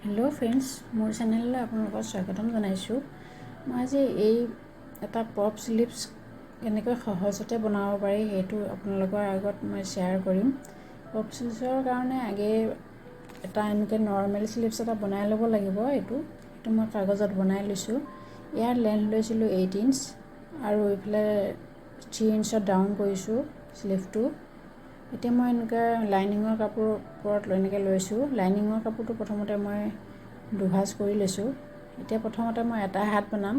Hello' friends, মোৰ চেনেললৈ আপোনালোকক স্বাগতম জনাইছোঁ। মই আজি এটা পপ স্লিভছ কেনেকৈ সহজতে বনাব পাৰি সেইটো আপোনালোকৰ আগত মই শ্বেয়াৰ কৰিম। পপ স্লিভছৰ কাৰণে এটা এনেকৈ নৰ্মেল স্লিভছ এটা বনাই ল'ব লাগিব। এইটো মই কাগজত বনাই লৈছোঁ। ইয়াৰ লেন্থ লৈছিলোঁ 8 ইঞ্চ আৰু এইফালে 3 ইঞ্চত ডাউন কৰিছোঁ স্লিভটো। এতিয়া মই এনেকৈ লাইনিঙৰ কাপোৰৰ ওপৰত এনেকৈ লৈছোঁ। লাইনিঙৰ কাপোৰটো প্ৰথমতে মই দুভাঁজ কৰি লৈছোঁ। এতিয়া প্ৰথমতে মই এটা হাত বনাম।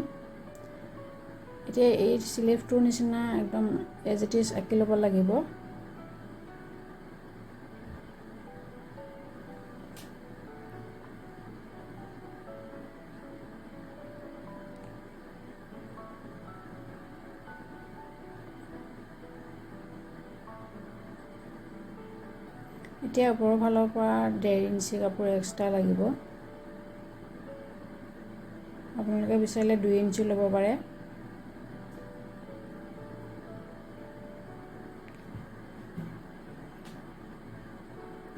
এতিয়া এই স্লিভটোৰ নিচিনা একদম এজ ইট ইজ আঁকি ল'ব লাগিব। এতিয়া ওপৰৰ ফালৰ পৰা 1.5 ইঞ্চি কাপোৰ এক্সট্ৰা লাগিব। আপোনালোকে বিচাৰিলে 2 ইঞ্চি ল'ব পাৰে।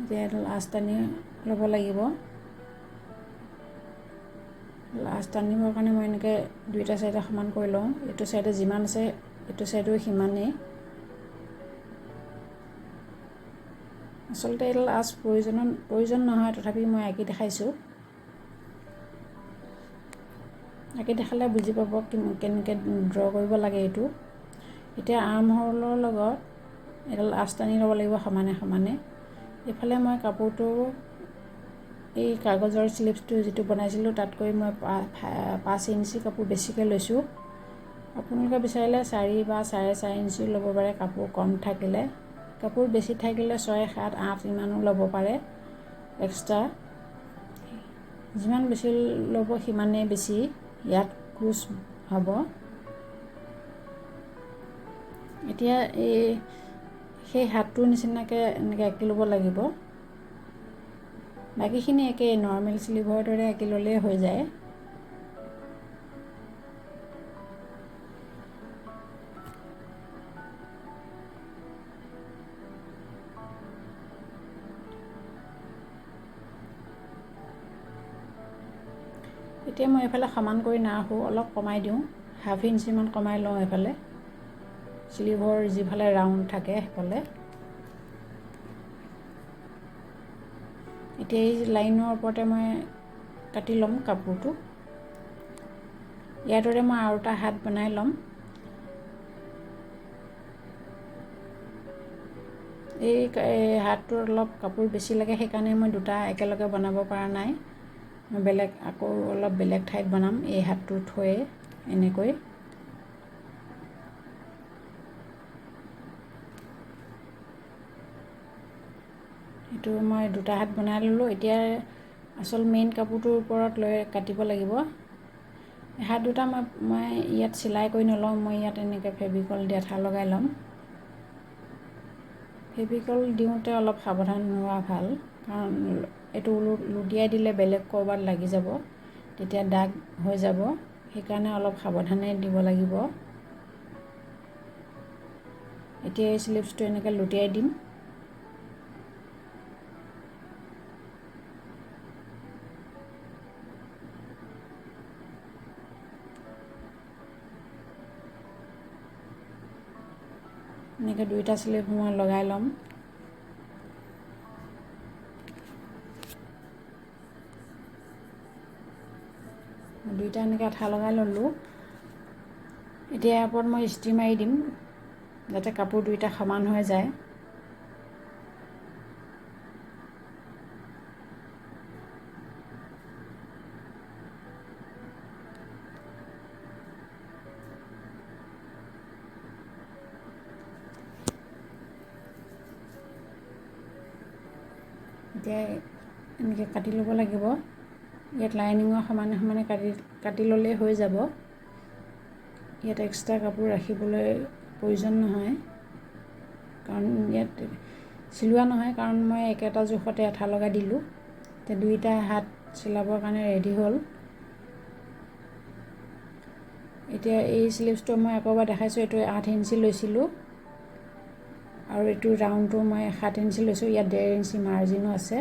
এতিয়া এডাল আঁচ টানি ল'ব লাগিব। আঁচ টানিবৰ কাৰণে মই এনেকৈ দুইটা চাইডে সমান কৰি লওঁ। এইটো চাইডে যিমান আছে এইটো চাইডেও সিমানেই। আচলতে এইডাল আঁচ প্ৰয়োজন নহয়, তথাপি মই আঁকি দেখাইছোঁ। আঁকি দেখালে বুজি পাব কেনেকৈ ড্ৰ কৰিব লাগে এইটো। এতিয়া আৰ্মহোলৰ লগত এডাল আঁচ টানি ল'ব লাগিব সমানে সমানে। এইফালে মই কাপোৰটো এই কাগজৰ স্লিভছটো যিটো বনাইছিলোঁ তাতকৈ মই 5 ইঞ্চি কাপোৰ বেছিকৈ লৈছোঁ। আপোনালোকে বিচাৰিলে 4 বা 4.5 ইঞ্চি ল'ব পাৰে কাপোৰ কম থাকিলে। কাপোৰ বেছি থাকিলে 6, 7, 8 ইমানো ল'ব পাৰে এক্সট্ৰা। যিমান বেছি ল'ব সিমানেই বেছি ইয়াত ক্ৰুজ হ'ব। এতিয়া সেই হাতটোৰ নিচিনাকৈ এনেকৈ আঁকি ল'ব লাগিব। বাকীখিনি একেই নৰ্মেল স্লিভৰ দৰে আঁকি ল'লেই হৈ যায়। এতিয়া মই এইফালে সমান কৰি নাৰাখোঁ, অলপ কমাই দিওঁ। 1/2 ইঞ্চিমান কমাই লওঁ এইফালে স্লিভৰ যিফালে ৰাউণ্ড থাকে সেইফালে। এতিয়া এই লাইনৰ ওপৰতে মই কাটি ল'ম কাপোৰটো। ইয়াৰ দৰে মই আৰু এটা হাত বনাই ল'ম। এই হাতটোৰ অলপ কাপোৰ বেছি লাগে, সেইকাৰণে মই দুটা একেলগে বনাব পৰা নাই। মই আকৌ অলপ বেলেগ ঠাইত বনাম এই হাতটো থৈ এনেকৈ। এইটো মই দুটা হাত বনাই ল'লোঁ। এতিয়া আচল মেইন কাপোৰটোৰ ওপৰত লৈ কাটিব লাগিব। হাত দুটা মই ইয়াত চিলাই কৰি নলওঁ, মই ইয়াত এনেকৈ ফেভিকল দি আঠা লগাই ল'ম। ফেভিকল দিওঁতে অলপ সাৱধান হোৱা ভাল, কাৰণ এইটো লুটিয়াই দিলে বেলেগ ক'ৰবাত লাগি যাব, তেতিয়া দাগ হৈ যাব। সেইকাৰণে অলপ সাৱধানে দিব লাগিব। এতিয়া এই স্লিভছটো এনেকৈ লুটিয়াই দিম। এনেকৈ দুইটা স্লিভ মই লগাই ল'ম। দুইটা এনেকৈ আঠা লগাই ল'লোঁ। এতিয়া ইয়াৰ ওপৰত মই ইস্ত্ৰি মাৰি দিম যাতে কাপোৰ দুইটা সমান হৈ যায়। এতিয়া এনেকৈ কাটি ল'ব লাগিব। ইয়াত লাইনিঙৰ সমানে সমানে কাটি ল'লেই হৈ যাব। ইয়াত এক্সট্ৰা কাপোৰ ৰাখিবলৈ প্ৰয়োজন নহয়, কাৰণ ইয়াত চিলোৱা নহয়, কাৰণ মই একেটা জোখতে আঠা লগাই দিলোঁ। এতিয়া দুইটা হাত চিলাবৰ কাৰণে ৰেডি হ'ল। এতিয়া এই স্লিভছটো মই আকৌ এবাৰ দেখাইছোঁ। এইটো 8 ইঞ্চি লৈছিলোঁ আৰু এইটো ৰাউণ্ডটো মই 7 ইঞ্চি লৈছোঁ। ইয়াত 1.5 ইঞ্চি মাৰ্জিনো আছে।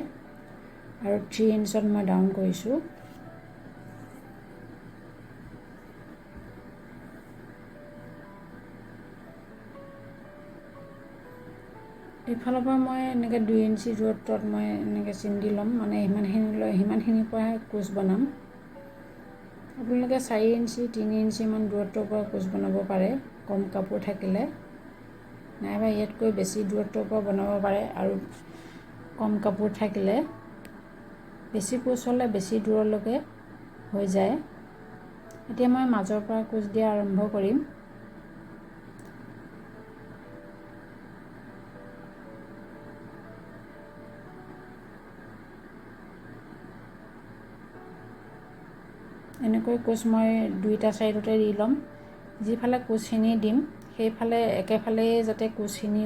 আৰু 3 ইঞ্চত মই ডাউন কৰিছোঁ। এইফালৰ পৰা মই এনেকৈ 2 ইঞ্চি দূৰত্বত মই এনেকৈ চিন দি ল'ম, মানে সিমানখিনিৰ পৰাহে কুচ বনাম। আপোনালোকে 4 ইঞ্চি 3 ইঞ্চিমান দূৰত্বৰ পৰা কুচ বনাব পাৰে কম কাপোৰ থাকিলে, নাইবা ইয়াতকৈ বেছি দূৰত্বৰ পৰা বনাব পাৰে। আৰু কম কাপোৰ থাকিলে বেছি কুচ হ'লে বেছি দূৰলৈকে হৈ যায়। এতিয়া মই মাজৰ পৰা কুচ দিয়া আৰম্ভ কৰিম। এনেকৈ কুচ মই 2টা ছাইডতে দি ল'ম। যিফালে কুচখিনি দিম সেইফালে একেফালেই যাতে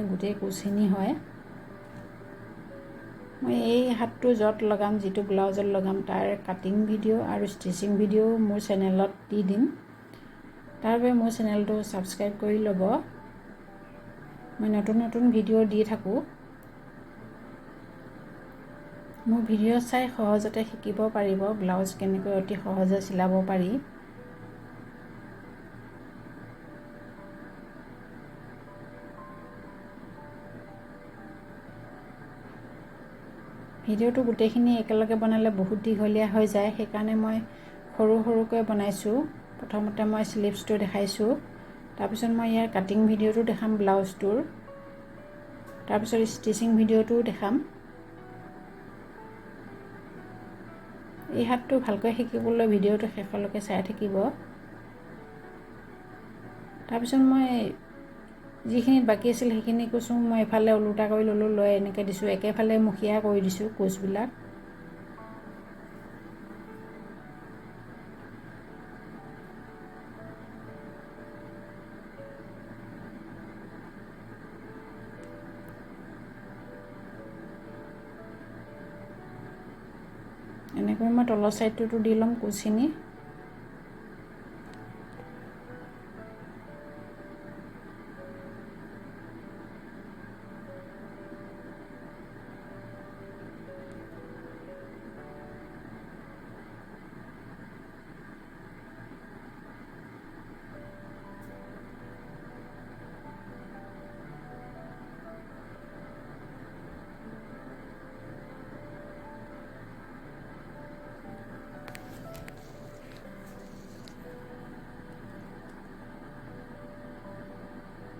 গোটেই কুচখিনি হয়। মই এই হাতটো য'ত লগাম, যিটো ব্লাউজত লগাম, তাৰ কাটিং ভিডিঅ' আৰু ষ্টিচিং ভিডিঅ' মোৰ চেনেলত দি দিম। তাৰ বাবে মোৰ চেনেলটো ছাবস্ক্ৰাইব কৰি ল'ব। মই নতুন ভিডিঅ' দি থাকোঁ। মোৰ ভিডিঅ' চাই সহজতে শিকিব পাৰিব ব্লাউজ কেনেকৈ অতি সহজে চিলাব পাৰি। ভিডিঅ'টো গোটেইখিনি একেলগে বনালে বহুত দীঘলীয়া হৈ যায়, সেইকাৰণে মই সৰুকৈ বনাইছোঁ। প্ৰথমতে মই স্লিভছটো দেখাইছোঁ, তাৰপিছত মই ইয়াৰ কাটিং ভিডিঅ'টো দেখাম ব্লাউজটোৰ, তাৰপিছত ষ্টিচিং ভিডিঅ'টোও দেখাম। এই হাতটো ভালকৈ শিকিবলৈ ভিডিঅ'টো শেষলৈকে চাই থাকিব। তাৰপিছত মই যিখিনি বাকী আছিল সেইখিনি কুচো মই এফালে ওলোটা কৰি ল'লোঁ, লৈ এনেকৈ দিছোঁ, একেফালে মুখীয়া কৰি দিছোঁ কুচবিলাক। এনেকৈ মই তলৰ ছাইডটোতো দি ল'ম কুচখিনি।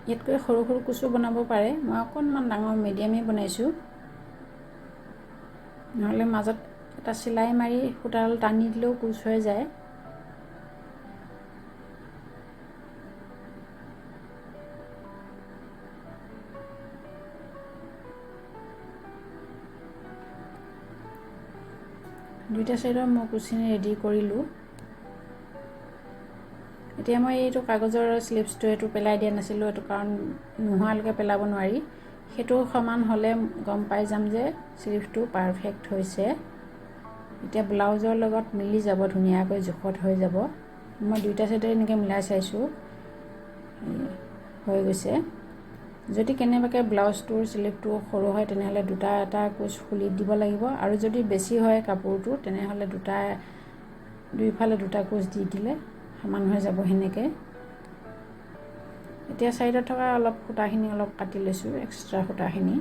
ইয়াতকৈ সৰু কুচো বনাব পাৰে, মই অকণমান ডাঙৰ মিডিয়ামেই বনাইছোঁ। নহ'লে মাজত এটা চিলাই মাৰি সূতাডাল টানি দিলেও কুচ হৈ যায়। দুইটা ছাইডৰ মই কুচখিনি ৰেডি কৰিলোঁ। এতিয়া মই এইটো কাগজৰ স্লিভছটো এইটো পেলাই দিয়া নাছিলোঁ, এইটো কাৰণ নোহোৱালৈকে পেলাব নোৱাৰি। সেইটো সমান হ'লে গম পাই যাম যে স্লিভটো পাৰফেক্ট হৈছে। এতিয়া ব্লাউজৰ লগত মিলি যাব, ধুনীয়াকৈ জোখত হৈ যাব। মই দুইটা ছাইডে এনেকৈ মিলাই চাইছোঁ, হৈ গৈছে। যদি কেনেবাকৈ ব্লাউজটোৰ স্লিভটো সৰু হয় তেনেহ'লে এটা কুচ খুলি দিব লাগিব, আৰু যদি বেছি হয় কাপোৰটো তেনেহ'লে দুইফালে দুটা কুচ দি দিলে সমান হৈ যাব সেনেকৈ। এতিয়া ছাইডত থকা সূতাখিনি অলপ কাটি লৈছোঁ, এক্সট্ৰা সূতাখিনি।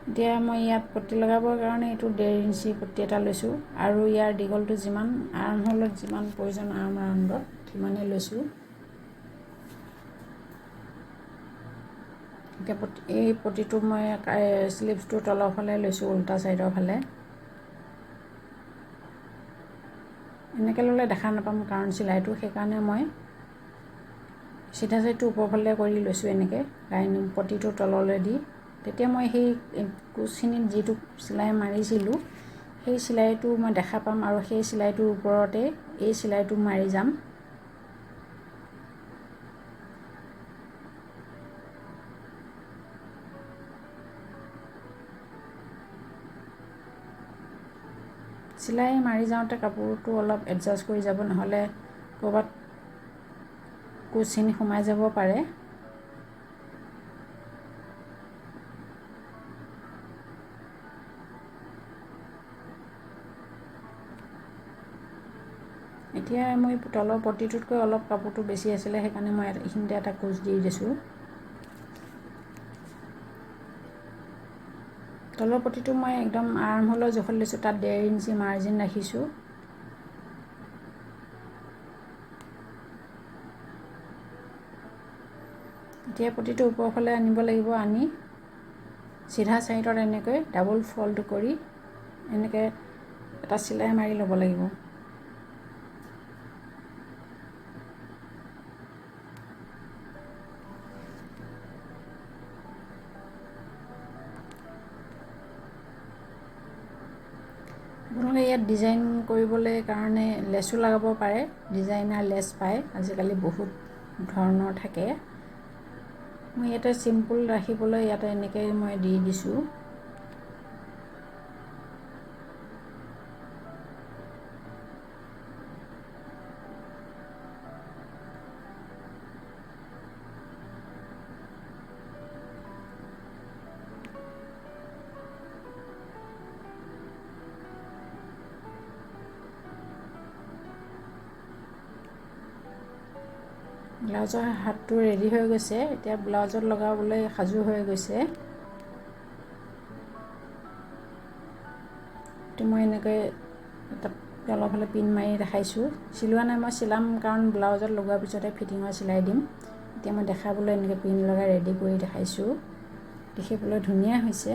এতিয়া মই ইয়াত পট্টি লগাবৰ কাৰণে এইটো 1.5 ইঞ্চি পট্টি এটা লৈছোঁ, আৰু ইয়াৰ দীঘলটো যিমান আৰ্মহোলত যিমান প্ৰয়োজন আৰ্ম ৰাউণ্ডত সিমানেই লৈছোঁ। এতিয়া এই পট্টিটো মই স্লিভছটোৰ তলৰ ফালে লৈছোঁ, উল্টা ছাইডৰ ফালে। এনেকৈ ল'লে দেখা নাপাম কাৰণ চিলাইটো, সেইকাৰণে মই চিধা ছাইডটো ওপৰ ফালে কৰি লৈছোঁ এনেকৈ পট্টিটোৰ তললৈ দি। তেতিয়া মই সেই কুচখিনিত যিটো চিলাই মাৰিছিলোঁ সেই চিলাইটো মই দেখা পাম, আৰু সেই চিলাইটোৰ ওপৰতে এই চিলাইটো মাৰি যাম। চিলাই মাৰি যাওঁতে কাপোৰটো অলপ এডজাষ্ট কৰি যাব, নহ'লে ক'ৰবাত কুচখিনি সোমাই যাব পাৰে। এতিয়া মই তলৰ পটিটোতকৈ অলপ কাপোৰটো বেছি আছিলে, সেইকাৰণে মই এইখিনিতে এটা কুচ দি দিছোঁ। তলৰ পটিটো মই একদম আৰ্মহোলৰ জোখত লৈছোঁ, তাত 1.5 ইঞ্চি মাৰ্জিন ৰাখিছোঁ। এতিয়া পটিটো ওপৰৰ ফালে আনিব লাগিব, আনি চিধা চাইডত এনেকৈ ডাবল ফল্ড কৰি এনেকৈ এটা চিলাই মাৰি ল'ব লাগিব। আপোনালোকে ইয়াত ডিজাইন কৰিবলৈ কাৰণে লেচো লগাব পাৰে, ডিজাইনাৰ লেচ পায়, আজিকালি বহুত ধৰণৰ থাকে। মই ইয়াতে চিম্পুল ৰাখিবলৈ ইয়াতে এনেকৈ মই দি দিছোঁ। ব্লাউজৰ হাতটো ৰেডি হৈ গৈছে, এতিয়া ব্লাউজত লগাবলৈ সাজু হৈ গৈছে। এইটো মই এনেকৈ তলৰ ফালে পিন মাৰি দেখাইছোঁ, চিলোৱা নাই, মই চিলাম কাৰণ ব্লাউজত লগোৱাৰ পিছতে ফিটিঙৰ চিলাই দিম। এতিয়া মই দেখাবলৈ এনেকৈ পিন লগাই ৰেডি কৰি দেখাইছোঁ, দেখিবলৈ ধুনীয়া হৈছে।